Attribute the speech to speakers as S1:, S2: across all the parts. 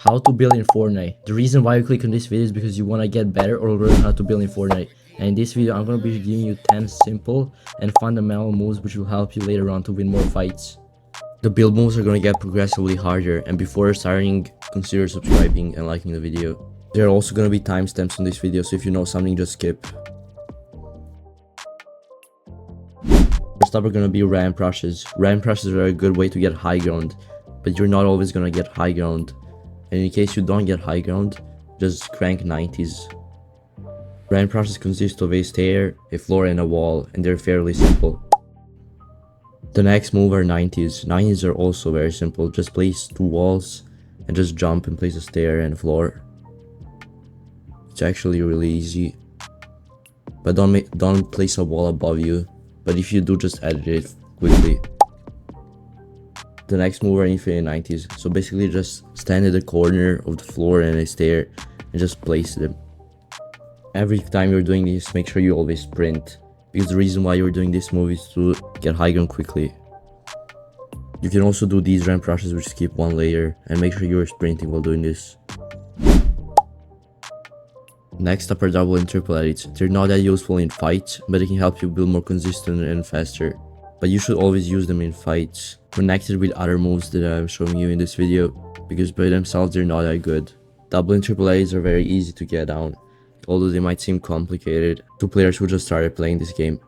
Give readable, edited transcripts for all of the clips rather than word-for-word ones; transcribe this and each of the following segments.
S1: How to build in Fortnite. The reason why you click on this video is because you want to get better or learn how to build in Fortnite. And in this video, I'm going to be giving you 10 simple and fundamental moves which will help you later on to win more fights. The build moves are going to get progressively harder, and before starting, consider subscribing and liking the video. There are also going to be timestamps on this video, so if you know something, just skip. First up are going to be ramp rushes. Ramp rushes are a good way to get high ground, but you're not always going to get high ground. And in case you don't get high ground, just crank 90s. Ramp rushes consist of a stair, a floor and a wall, and they're fairly simple. The next move are 90s. 90s are also very simple. Just place two walls and just jump and place a stair and a floor. It's actually really easy. But don't place a wall above you. But if you do, just edit it quickly. The next move are infinite 90s. So basically just stand at the corner of the floor and a stair and just place them. Every time you're doing this, make sure you always sprint, because the reason why you're doing this move is to get high ground quickly. You can also do these ramp rushes which skip one layer, and make sure you're sprinting while doing this. Next up are double and triple edits. They're not that useful in fights, but they can help you build more consistent and faster. But you should always use them in fights, connected with other moves that I'm showing you in this video, because by themselves they're not that good. Double and triple edits are very easy to get down, although they might seem complicated to players who just started playing this game.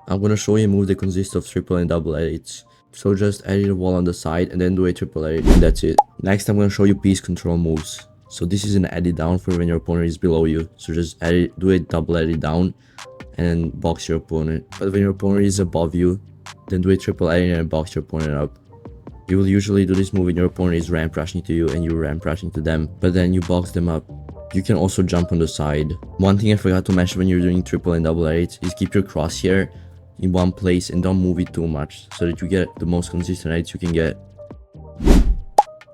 S1: I'm gonna show you a move that consists of triple and double edits. So just edit a wall on the side and then do a triple edit, and that's it. Next I'm gonna show you piece control moves. So this is an edit down for when your opponent is below you. So just do a double edit down and then box your opponent. But when your opponent is above you, then do a triple edit and box your opponent up. You will usually do this move when your opponent is ramp rushing to you and you're ramp rushing to them, but then you box them up. You can also jump on the side. One thing I forgot to mention when you're doing triple and double edits is keep your crosshair in one place and don't move it too much, so that you get the most consistent edits you can get.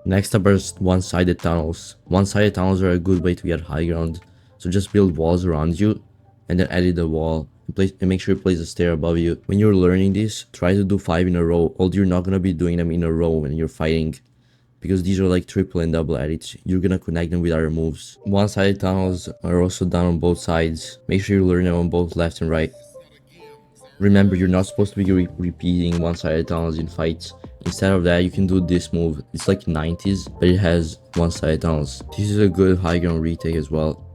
S1: Next up are one-sided tunnels. One-sided tunnels are a good way to get high ground. So just build walls around you and then edit the wall and make sure you place a stair above you. When you're learning this, try to do 5 in a row, although you're not gonna be doing them in a row when you're fighting, because these are like triple and double edits. You're gonna connect them with other moves. One-sided tunnels are also done on both sides. Make sure you learn them on both left and right. Remember, you're not supposed to be repeating one-sided tunnels in fights. Instead of that, you can do this move. It's like 90s, but it has one-sided tunnels. This is a good high ground retake as well.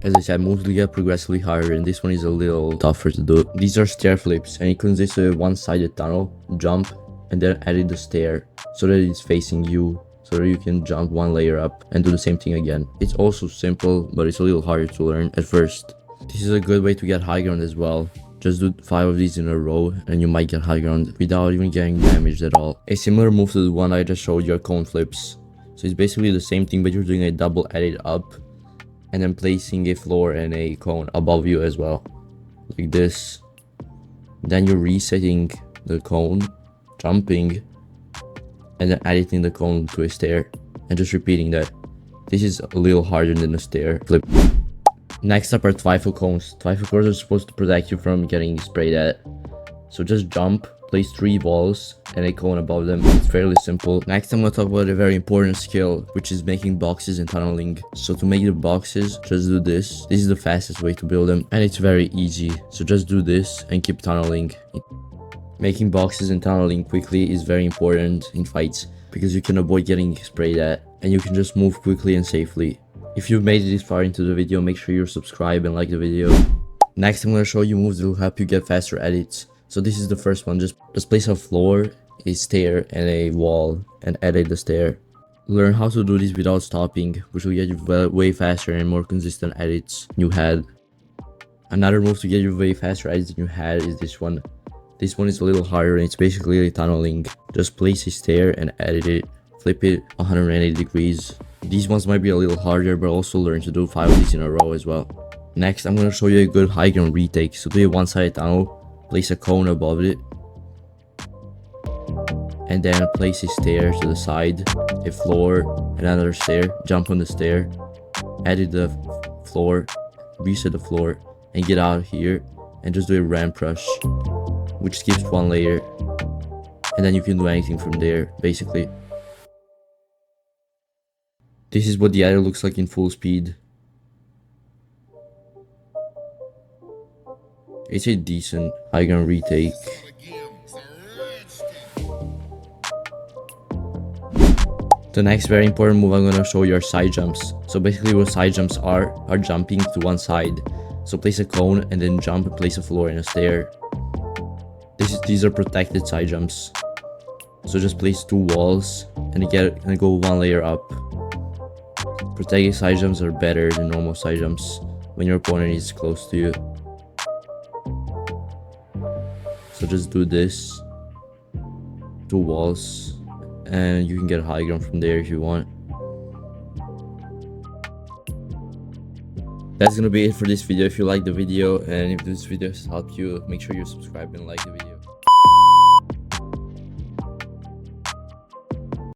S1: As I said, moves will get progressively harder, and this one is a little tougher to do. These are stair flips, and it consists of a one-sided tunnel, jump, and then edit the stair so that it's facing you, so that you can jump one layer up and do the same thing again. It's also simple, but it's a little harder to learn at first. This is a good way to get high ground as well. Just do 5 of these in a row and you might get high ground without even getting damaged at all. A similar move to the one I just showed you are cone flips. So it's basically the same thing, but you're doing a double edit up and then placing a floor and a cone above you as well, like this. Then you're resetting the cone, jumping, and then editing the cone to a stair and just repeating that. This is a little harder than a stair flip. Next up are trifle cones. Trifle cones are supposed to protect you from getting sprayed at. So just jump, place 3 walls and a cone above them. It's fairly simple. Next I'm going to talk about a very important skill, which is making boxes and tunneling. So to make the boxes, just do this. This is the fastest way to build them, and it's very easy. So just do this and keep tunneling. Making boxes and tunneling quickly is very important in fights, because you can avoid getting sprayed at and you can just move quickly and safely. If you've made it this far into the video, make sure you subscribe and like the video. Next I'm going to show you moves that will help you get faster edits. So this is the first one. Just place a floor, a stair and a wall and edit the stair. Learn how to do this without stopping, which will get you way faster and more consistent edits than you had. Another move to get you way faster edits than you had is this one. This one is a little harder and it's basically a tunneling. Just place a stair and edit it. Flip it 180 degrees. These ones might be a little harder, but also learn to do 5 of these in a row as well. Next, I'm going to show you a good high ground retake. So do a one-sided tunnel, place a cone above it, and then place a stair to the side, a floor, another stair, jump on the stair, edit the floor, reset the floor, and get out of here, and just do a ramp rush, which skips 1 layer, and then you can do anything from there, basically. This is what the adder looks like in full speed. It's a decent high ground retake. The next very important move I'm gonna show you are side jumps. So basically what side jumps are jumping to one side. So place a cone and then jump and place a floor and a stair. These are protected side jumps. So just place 2 walls and go 1 layer up. Protected side jumps are better than normal side jumps when your opponent is close to you. So just do this. 2 walls. And you can get high ground from there if you want. That's gonna be it for this video. If you like the video and if this video has helped you, make sure you subscribe and like the video.